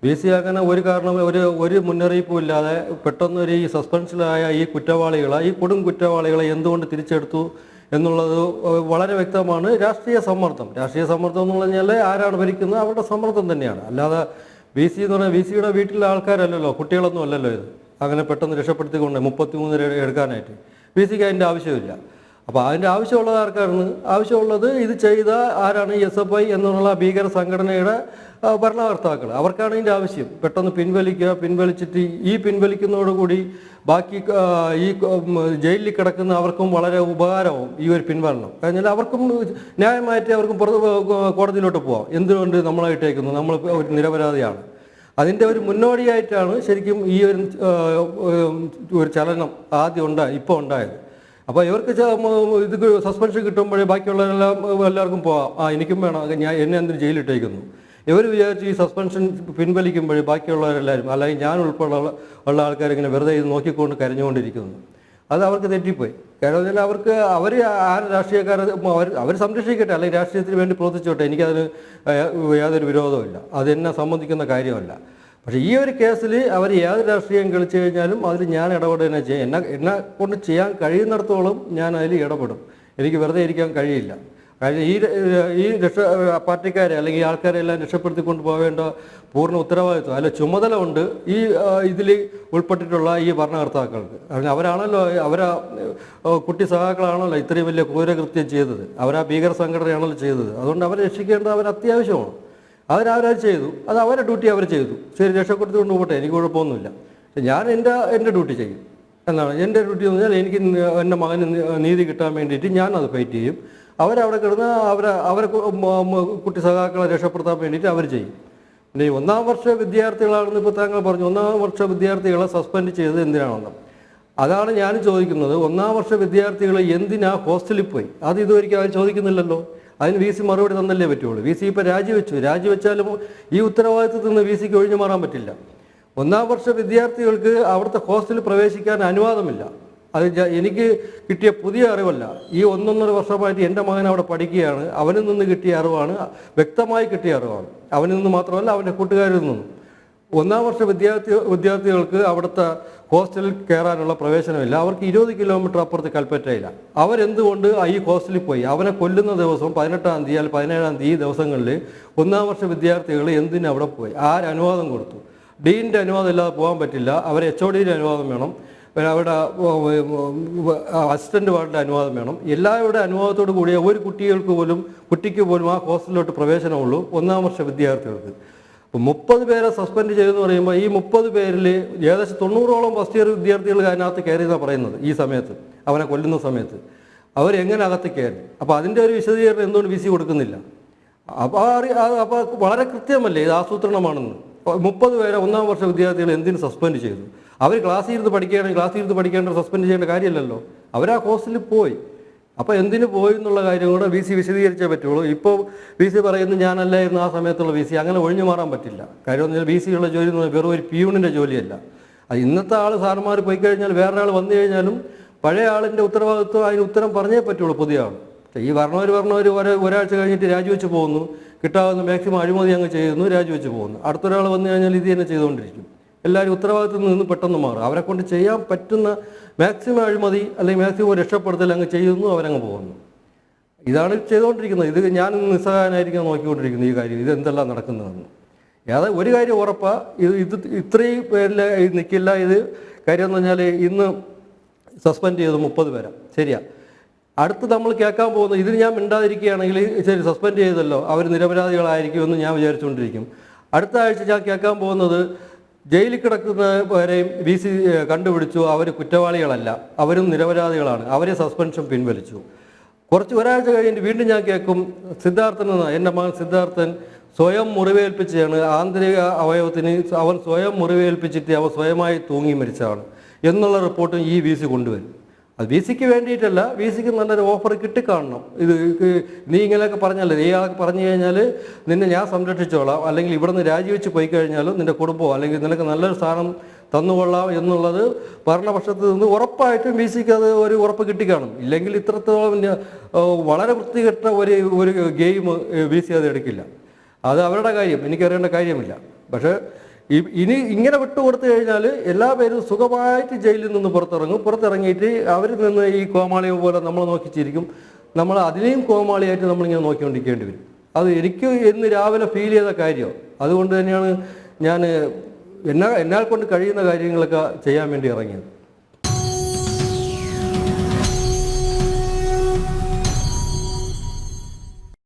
V C അങ്ങനെ ഒരു കാരണം ഒരു മുന്നറിയിപ്പും ഇല്ലാതെ പെട്ടെന്നൊരു ഈ സസ്പെൻഷനിലായ ഈ കുറ്റവാളികളെ, ഈ കൊടും കുറ്റവാളികളെ എന്തുകൊണ്ട് തിരിച്ചെടുത്തു എന്നുള്ളത് വളരെ വ്യക്തമാണ്. രാഷ്ട്രീയ സമ്മർദ്ദം എന്ന് പറഞ്ഞാൽ ആരാണ് ഭരിക്കുന്നത് അവരുടെ സമ്മർദ്ദം തന്നെയാണ്. അല്ലാതെ വി സി എന്ന് പറഞ്ഞാൽ വി സിയുടെ വീട്ടിലെ ആൾക്കാരല്ലല്ലോ, കുട്ടികളൊന്നും അല്ലല്ലോ ഇത് അങ്ങനെ പെട്ടെന്ന് രക്ഷപ്പെടുത്തിക്കൊണ്ട് 33 എടുക്കാനായിട്ട് വി സിക്ക് അതിൻ്റെ ആവശ്യമില്ല. അപ്പോൾ അതിൻ്റെ ആവശ്യമുള്ളത് ആർക്കാണ്? ആവശ്യമുള്ളത് ഇത് ചെയ്ത ആരാണ്? SFI എന്നുള്ള ഭീകര സംഘടനയുടെ ഭരണകർത്താക്കൾ. അവർക്കാണ് ഇതിൻ്റെ ആവശ്യം. പെട്ടെന്ന് പിൻവലിച്ചിട്ട് ഈ പിൻവലിക്കുന്നതോടുകൂടി ബാക്കി ഈ ജയിലിൽ കിടക്കുന്ന അവർക്കും വളരെ ഉപകാരവും ഈ ഒരു പിൻവലനം. കഴിഞ്ഞാൽ അവർക്കും ന്യായമായിട്ട് അവർക്കും കോടതിയിലോട്ട് പോവാം. എന്തുകൊണ്ട് നമ്മളായിട്ടേക്കുന്നു, നമ്മൾ ഒരു നിരപരാധിയാണ്. അതിൻ്റെ ഒരു മുന്നോടിയായിട്ടാണ് ശരിക്കും ഈ ഒരു ചലനം ആദ്യം ഇപ്പോൾ ഉണ്ടായത്. അപ്പോൾ ഇവർക്ക് ഇത് സസ്പെൻഷൻ കിട്ടുമ്പോഴേ എല്ലാവർക്കും പോവാം, എനിക്കും വേണം, എന്നെ എന്തിന് ജയിലിട്ടേക്കുന്നു. ഇവർ വിചാരിച്ച് ഈ സസ്പെൻഷൻ പിൻവലിക്കുമ്പോഴേ ബാക്കിയുള്ളവരെല്ലാവരും, അല്ലെങ്കിൽ ഞാൻ ഉൾപ്പെടെ ഉള്ള ആൾക്കാരിങ്ങനെ വെറുതെ ഇത് നോക്കിക്കൊണ്ട് കരഞ്ഞുകൊണ്ടിരിക്കുന്നു. അത് അവർക്ക് തെറ്റിപ്പോയി. കാരണം അവർക്ക് രാഷ്ട്രീയക്കാരെ അവർ സംരക്ഷിക്കട്ടെ, അല്ലെങ്കിൽ രാഷ്ട്രീയത്തിന് വേണ്ടി പ്രവർത്തിച്ചോട്ടെ, എനിക്കതിന് യാതൊരു വിരോധമില്ല, അതെന്നെ സംബന്ധിക്കുന്ന കാര്യമല്ല. പക്ഷേ ഈ ഒരു കേസിൽ അവർ ഏത് രാഷ്ട്രീയം കളിച്ചു കഴിഞ്ഞാലും അതിൽ ഞാൻ ഇടപെടുക ചെയ്യാം. എന്നെ കൊണ്ട് ചെയ്യാൻ കഴിയുന്നിടത്തോളം ഞാൻ അതിൽ ഇടപെടും. എനിക്ക് വെറുതെ ഇരിക്കാൻ കഴിയില്ല. കാരണം ഈ പാർട്ടിക്കാരെ അല്ലെങ്കിൽ ആൾക്കാരെല്ലാം രക്ഷപ്പെടുത്തിക്കൊണ്ട് പോവേണ്ട പൂർണ്ണ ഉത്തരവാദിത്വം അല്ല ചുമതല ഉണ്ട് ഈ ഇതിൽ ഉൾപ്പെട്ടിട്ടുള്ള ഈ ഭരണകർത്താക്കൾക്ക്. കാരണം അവരാ കുട്ടി സഹാക്കളാണല്ലോ ഇത്രയും വലിയ ക്രൂരകൃത്യം ചെയ്തത്, അവരാ ഭീകര സംഘടനയാണല്ലോ ചെയ്തത്. അതുകൊണ്ട് അവരെ രക്ഷിക്കേണ്ടത് അത്യാവശ്യമാണ്. അവരത് ചെയ്തു, അത് അവരുടെ ഡ്യൂട്ടി അവർ ചെയ്തു. ശരി, രക്ഷപ്പെടുത്തിക്കൊണ്ട് പോകട്ടെ, എനിക്ക് കുഴപ്പമൊന്നുമില്ല. ഞാൻ എൻ്റെ ഡ്യൂട്ടി ചെയ്യും എന്നാണ്. എൻ്റെ ഡ്യൂട്ടി എന്ന് പറഞ്ഞാൽ എനിക്ക് എൻ്റെ മകന് നീതി കിട്ടാൻ വേണ്ടിയിട്ട് ഞാനത് ഫൈറ്റ് ചെയ്യും. അവരവിടെ കിടന്ന് അവരെ കുട്ടി സഖാക്കളെ രക്ഷപ്പെടുത്താൻ വേണ്ടിയിട്ട് അവർ ചെയ്യും. പിന്നെ ഈ 1-ാം വർഷ വിദ്യാർത്ഥികളാണെന്ന് ഇപ്പോൾ താങ്കൾ പറഞ്ഞു. 1-ാം വർഷ വിദ്യാർത്ഥികളെ സസ്പെൻഡ് ചെയ്തത് എന്തിനാണെന്ന് അതാണ് ഞാൻ ചോദിക്കുന്നത്. 1-ാം വർഷ വിദ്യാർത്ഥികൾ എന്തിനാ ഹോസ്റ്റലിൽ പോയി? അത് ഇതുവരെയ്ക്കും അവർ ചോദിക്കുന്നില്ലല്ലോ. അതിന് വി സി മറുപടി തന്നല്ലേ പറ്റുള്ളൂ. വി സി ഇപ്പോൾ രാജിവെച്ചാലും ഈ ഉത്തരവാദിത്വത്തിൽ നിന്ന് വി സിക്ക് ഒഴിഞ്ഞു മാറാൻ പറ്റില്ല. 1-ാം വർഷ വിദ്യാർത്ഥികൾക്ക് അവിടുത്തെ ഹോസ്റ്റലിൽ പ്രവേശിക്കാൻ അനുവാദമില്ല. അത് എനിക്ക് കിട്ടിയ പുതിയ അറിവല്ല. ഈ 1-1.5 വർഷമായിട്ട് എൻ്റെ മകൻ അവിടെ പഠിക്കുകയാണ്. അവനിൽ നിന്ന് കിട്ടിയ അറിവാണ്, വ്യക്തമായി കിട്ടിയ അറിവാണ്. അവനിൽ നിന്ന് മാത്രമല്ല അവൻ്റെ കൂട്ടുകാരിൽ നിന്നും. 1-ാം വർഷ വിദ്യാർത്ഥികൾക്ക് അവിടുത്തെ ഹോസ്റ്റലിൽ കയറാനുള്ള പ്രവേശനമില്ല. അവർക്ക് 20 കിലോമീറ്റർ അപ്പുറത്ത് കൽപ്പറ്റയില്ല. അവരെന്തുകൊണ്ട് ഈ ഹോസ്റ്റലിൽ പോയി? അവനെ കൊല്ലുന്ന ദിവസം 18-ാം തീയതി അല്ലെങ്കിൽ 17-ാം തീയതി ദിവസങ്ങളിൽ 1-ാം വർഷ വിദ്യാർത്ഥികൾ എന്തിനു അവിടെ പോയി? അനുവാദം കൊടുത്തു? ഡീൻ്റെ അനുവാദം ഇല്ലാതെ പോകാൻ പറ്റില്ല. അവർ HODയുടെ അനുവാദം വേണം, അവരുടെ അസിസ്റ്റൻ്റ് വാർഡിൻ്റെ അനുവാദം വേണം. എല്ലാവരുടെ അനുവാദത്തോടു കൂടിയ ഒരു കുട്ടിക്ക് പോലും ആ ഹോസ്റ്റലിലോട്ട് പ്രവേശനമുള്ളൂ 1-ാം വർഷ വിദ്യാർത്ഥികൾക്ക്. അപ്പോൾ 30 പേരെ സസ്പെൻഡ് ചെയ്തെന്ന് പറയുമ്പോൾ ഈ 30 പേരിൽ ഏകദേശം 90ഓളം ഫസ്റ്റ് ഇയർ വിദ്യാർത്ഥികൾ അതിനകത്ത് കയറിയെന്നാണ് പറയുന്നത്. ഈ സമയത്ത് അവനെ കൊല്ലുന്ന സമയത്ത് അവരെങ്ങനെ അകത്ത് കയറി? അപ്പോൾ അതിൻ്റെ ഒരു വിശദീകരണം എന്തുകൊണ്ട് വി സി കൊടുക്കുന്നില്ല? അപ്പോൾ വളരെ കൃത്യമല്ലേ ഇത് ആസൂത്രണമാണെന്ന്. 30 പേരെ 1-ാം വർഷ വിദ്യാർത്ഥികൾ എന്തിന് സസ്പെൻഡ് ചെയ്തു? അവർ ക്ലാസ്സിൽ ഇരുന്ന് പഠിക്കേണ്ട സസ്പെൻഡ് ചെയ്യേണ്ട കാര്യമില്ലല്ലോ. അവരാ ഹോസ്റ്റലിൽ പോയി. അപ്പോൾ എന്തിനു പോയി എന്നുള്ള കാര്യം കൂടെ വി സി വിശദീകരിച്ചേ പറ്റുള്ളൂ. ഇപ്പോൾ വി സി പറയുന്നത് ഞാനല്ലായിരുന്നു ആ സമയത്തുള്ള വി സി. അങ്ങനെ ഒഴിഞ്ഞു മാറാൻ പറ്റില്ല. കാര്യം എന്ന് വെച്ചാൽ വി സിയുള്ള ജോലി എന്ന് പറഞ്ഞാൽ വെറും ഒരു പ്യൂണിൻ്റെ ജോലിയല്ല. അത് ഇന്നത്തെ സാറുമാർ പോയി കഴിഞ്ഞാൽ വേറൊരാൾ വന്നു കഴിഞ്ഞാലും പഴയ ആളിൻ്റെ ഉത്തരവാദിത്വം അതിന് ഉത്തരം പറഞ്ഞേ പറ്റുള്ളൂ പുതിയ ആൾ. ഈ പറഞ്ഞവർ ഒരാഴ്ച കഴിഞ്ഞിട്ട് രാജിവെച്ച് പോകുന്നു, കിട്ടാവുന്ന മാക്സിമം അഴിമതി അങ്ങ് ചെയ്യുന്നു, രാജിവെച്ച് പോകുന്നു. അടുത്തൊരാൾ വന്നു കഴിഞ്ഞാൽ ഇത് തന്നെ ചെയ്തുകൊണ്ടിരിക്കും. എല്ലാവരും ഉത്തരവാദിത്തത്തിൽ നിന്ന് പെട്ടെന്ന് മാറും. അവരെ കൊണ്ട് ചെയ്യാൻ പറ്റുന്ന മാക്സിമം അഴിമതി അല്ലെങ്കിൽ മാക്സിമം രക്ഷപ്പെടുത്തൽ അങ്ങ് ചെയ്യുന്നു, അവരങ്ങ് പോകുന്നു. ഇതാണ് ചെയ്തുകൊണ്ടിരിക്കുന്നത്. ഇത് ഞാൻ നിസ്സഹായനായിരിക്കും നോക്കിക്കൊണ്ടിരിക്കുന്നത് ഈ കാര്യം, ഇതെന്തെല്ലാം നടക്കുന്നതെന്ന്. ഒരു കാര്യം ഉറപ്പാ, ഇത് ഇത്രയും പേരിൽ നിൽക്കില്ല. ഇത് കാര്യം എന്ന് പറഞ്ഞാൽ ഇന്ന് സസ്പെൻഡ് ചെയ്തു 30 പേരെ, ശരിയാ. അടുത്ത് നമ്മൾ കേൾക്കാൻ പോകുന്നത്, ഇതിന് ഞാൻ മിണ്ടാതിരിക്കുകയാണെങ്കിൽ ശരി സസ്പെൻഡ് ചെയ്തല്ലോ, അവർ നിരപരാധികളായിരിക്കുമെന്ന് ഞാൻ വിചാരിച്ചുകൊണ്ടിരിക്കും. അടുത്ത ആഴ്ച ഞാൻ കേൾക്കാൻ പോകുന്നത് ജയിലിൽ കിടക്കുന്നവരെയും വി സി കണ്ടുപിടിച്ചു, അവർ കുറ്റവാളികളല്ല, അവരും നിരപരാധികളാണ്, അവരെ സസ്പെൻഷൻ പിൻവലിച്ചു. ഒരാഴ്ച കഴിഞ്ഞിട്ട് വീണ്ടും ഞാൻ കേൾക്കും എൻ്റെ മകൻ സിദ്ധാർത്ഥൻ സ്വയം മുറിവേൽപ്പിച്ചാണ്, ആന്തരിക അവയവത്തിന് അവൻ സ്വയം മുറിവേൽപ്പിച്ചിട്ട് അവൻ സ്വയമായി തൂങ്ങി മരിച്ചതാണ് എന്നുള്ള റിപ്പോർട്ടും ഈ വി സി കൊണ്ടുവരും. അത് വി സിക്ക് വേണ്ടിയിട്ടല്ല, വി സിക്ക് നല്ലൊരു ഓഫർ കിട്ടിക്കാണണം. നീ ഇങ്ങനെയൊക്കെ പറഞ്ഞല്ലേ, ഇയാൾക്ക് പറഞ്ഞു കഴിഞ്ഞാൽ നിന്നെ ഞാൻ സംരക്ഷിച്ചോളാം, അല്ലെങ്കിൽ ഇവിടെ നിന്ന് രാജിവെച്ച് പോയി കഴിഞ്ഞാലും നിൻ്റെ കുടുംബമോ അല്ലെങ്കിൽ നിനക്ക് നല്ലൊരു സ്ഥാനം തന്നുകൊള്ളാം എന്നുള്ളത് ഭരണപക്ഷത്ത് നിന്ന് ഉറപ്പായിട്ടും വി സിക്ക് അത് ഒരു ഉറപ്പ് കിട്ടിക്കാണും. ഇല്ലെങ്കിൽ ഇത്രത്തോളം വളരെ വൃത്തികെട്ട ഒരു ഗെയിം വി സി അത് എടുക്കില്ല. അത് അവരുടെ കാര്യം, എനിക്കറിയേണ്ട കാര്യമില്ല. പക്ഷേ ഇനി ഇങ്ങനെ വിട്ടുകൊടുത്തു കഴിഞ്ഞാൽ എല്ലാ പേരും സുഖമായിട്ട് ജയിലിൽ നിന്ന് പുറത്തിറങ്ങിയിട്ട് അവരിൽ നിന്ന് ഈ കോമാളിയെ പോലെ നമ്മൾ നോക്കിച്ചിരിക്കും. നമ്മൾ അതിനെയും കോമാളിയായിട്ട് നമ്മളിങ്ങനെ നോക്കിക്കൊണ്ടിരിക്കേണ്ടി വരും. അത് എനിക്ക് ഇന്ന് രാവിലെ ഫീൽ ചെയ്ത കാര്യം. അതുകൊണ്ട് തന്നെയാണ് ഞാൻ എന്നാൽ കൊണ്ട് കഴിയുന്ന കാര്യങ്ങളൊക്കെ ചെയ്യാൻ വേണ്ടി ഇറങ്ങിയത്.